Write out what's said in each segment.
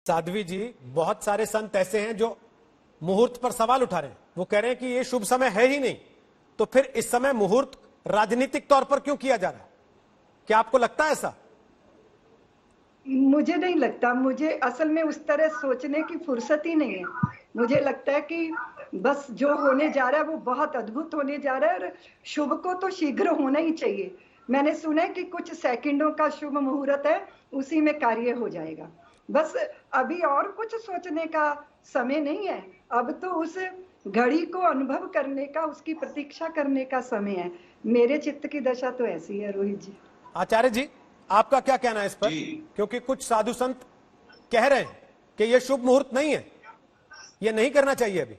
साध्वी जी, बहुत सारे संत ऐसे हैं जो मुहूर्त पर सवाल उठा रहे हैं। वो कह रहे हैं कि ये शुभ समय है ही नहीं, तो फिर इस समय मुहूर्त राजनीतिक तौर पर क्यों किया जा रहा है? क्या आपको लगता है ऐसा? मुझे नहीं लगता। मुझे असल में उस तरह सोचने की फुर्सत ही नहीं है। मुझे लगता है कि बस जो होने जा रहा है वो बहुत अद्भुत होने जा रहा है और शुभ को तो शीघ्र होना ही चाहिए। मैंने सुना है कि कुछ सेकंडों का शुभ मुहूर्त है, उसी में कार्य हो जाएगा। बस अभी और कुछ सोचने का समय नहीं है। अब तो उस घड़ी को अनुभव करने का, उसकी प्रतीक्षा करने का समय है। मेरे चित्त की दशा तो ऐसी है रोहित जी। आचार्य जी, आपका क्या कहना है इस पर? क्योंकि कुछ साधु संत कह रहे हैं कि यह शुभ मुहूर्त नहीं है, यह नहीं करना चाहिए। अभी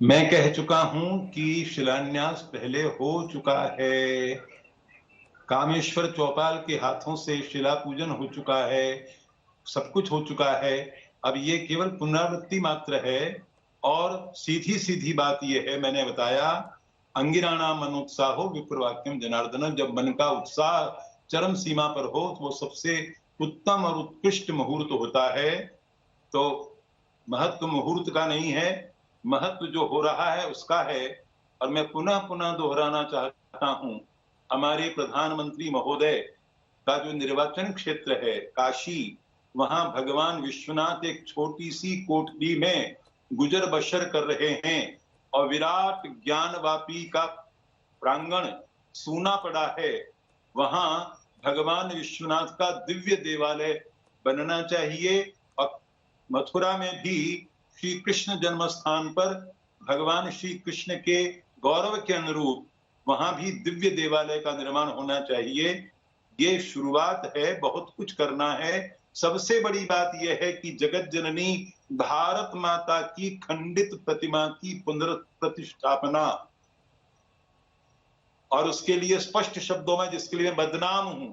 मैं कह चुका हूं कि शिलान्यास पहले हो चुका है। कामेश्वर चौपाल के हाथों से शिला पूजन हो चुका है, सब कुछ हो चुका है। अब ये केवल पुनरावृत्ति मात्र है। और सीधी सीधी बात यह है, मैंने बताया, अंगिराणा मनोत्साहो विप्रवाक्यम जनार्दन। जब मन का उत्साह चरम सीमा पर हो तो वो सबसे उत्तम और उत्कृष्ट मुहूर्त होता है। तो महत्व मुहूर्त का नहीं है, महत्व जो हो रहा है उसका है। और मैं पुनः पुनः दोहराना चाहता हूं, हमारे प्रधानमंत्री महोदय का जो निर्वाचन क्षेत्र है काशी, वहां भगवान विश्वनाथ एक छोटी सी कोठरी में गुजर बसर कर रहे हैं और विराट ज्ञानवापी का प्रांगण सूना पड़ा है। वहां भगवान विश्वनाथ का दिव्य देवालय बनना चाहिए। और मथुरा में भी श्री कृष्ण जन्म स्थान पर भगवान श्री कृष्ण के गौरव के अनुरूप वहां भी दिव्य देवालय का निर्माण होना चाहिए। ये शुरुआत है, बहुत कुछ करना है। सबसे बड़ी बात यह है कि जगत जननी भारत माता की खंडित प्रतिमा की पुनर्प्रतिष्ठापना, और उसके लिए स्पष्ट शब्दों में, जिसके लिए मैं बदनाम हूं,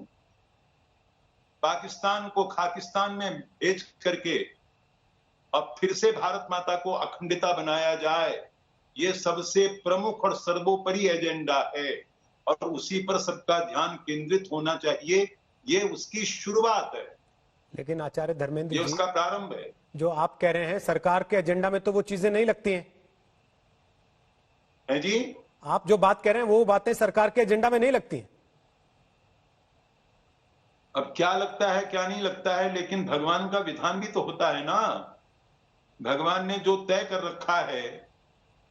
पाकिस्तान को खाकिस्तान में भेज करके अब फिर से भारत माता को अखंडिता बनाया जाए, ये सबसे प्रमुख और सर्वोपरि एजेंडा है और उसी पर सबका ध्यान केंद्रित होना चाहिए। ये उसकी शुरुआत है। लेकिन आचार्य धर्मेंद्र जी, ये उसका प्रारंभ है। जो आप कह रहे हैं सरकार के एजेंडा में तो वो चीजें नहीं लगती हैं। है जी, आप जो बात कह रहे हैं वो बातें सरकार के एजेंडा में नहीं लगती हैं। अब क्या लगता है क्या नहीं लगता है, लेकिन भगवान का विधान भी तो होता है ना। भगवान ने जो तय कर रखा है,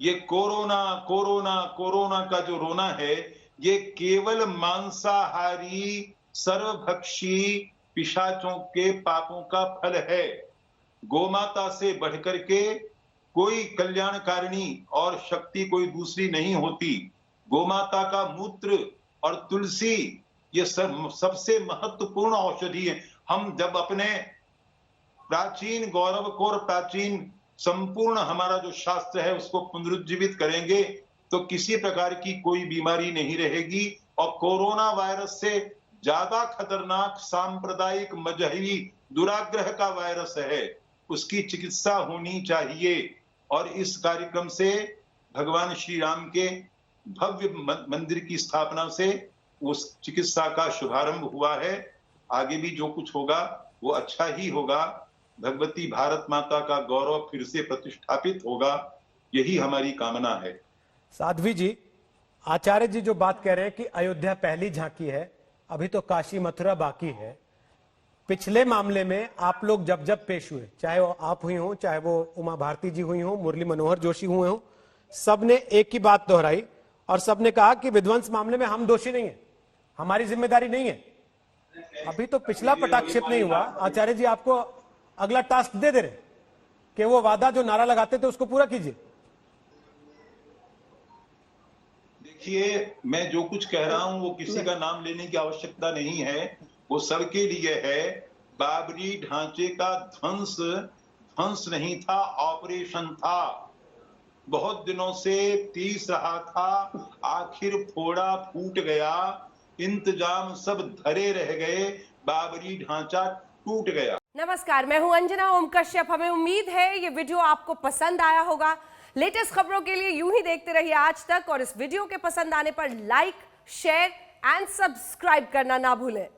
ये कोरोना कोरोना कोरोना का जो रोना है, ये केवल मांसाहारी सर्वभक्षी पिशाचों के पापों का फल है। गोमाता से बढ़कर के कोई कल्याणकारिणी और शक्ति कोई दूसरी नहीं होती। गोमाता का मूत्र और तुलसी ये सबसे महत्वपूर्ण औषधि है। हम जब अपने प्राचीन गौरव को और प्राचीन संपूर्ण हमारा जो शास्त्र है उसको पुनरुज्जीवित करेंगे तो किसी प्रकार की कोई बीमारी नहीं रहेगी। और कोरोना वायरस से ज्यादा खतरनाक सांप्रदायिक मजहबी दुराग्रह का वायरस है, उसकी चिकित्सा होनी चाहिए। और इस कार्यक्रम से भगवान श्री राम के भव्य मंदिर की स्थापना से उस चिकित्सा का शुभारंभ हुआ है। आगे भी जो कुछ होगा वो अच्छा ही होगा। भगवती भारत माता का गौरव फिर से प्रतिष्ठापित होगा, यही हमारी कामना है। साध्वी जी, आचार्य जी जो बात कह रहे हैं कि अयोध्या पहली झांकी है, अभी तो काशी मथुरा बाकी है। पिछले मामले में आप लोग जब जब पेश हुए, चाहे वो आप हुई हो, चाहे वो उमा भारती जी हुई हो, मुरली मनोहर जोशी हुए हो, सबने एक ही बात दोहराई और सबने कहा कि विध्वंस मामले में हम दोषी नहीं है, हमारी जिम्मेदारी नहीं है। अभी तो पिछला पटाक्षेप नहीं हुआ। आचार्य जी आपको अगला टास्क दे रहे कि वो वादा जो नारा लगाते थे उसको पूरा कीजिए। देखिए, मैं जो कुछ कह रहा हूं वो किसी का नाम लेने की आवश्यकता नहीं है, वो सबके लिए है। बाबरी ढांचे का ध्वंस नहीं था, ऑपरेशन था। बहुत दिनों से तीस रहा था, आखिर फोड़ा फूट गया, इंतजाम सब धरे रह गए, बाबरी ढांचा टूट गया। नमस्कार, मैं हूं अंजना ओम कश्यप। हमें उम्मीद है ये वीडियो आपको पसंद आया होगा। लेटेस्ट खबरों के लिए यूं ही देखते रहिए आज तक और इस वीडियो के पसंद आने पर लाइक, शेयर एंड सब्सक्राइब करना ना भूलें।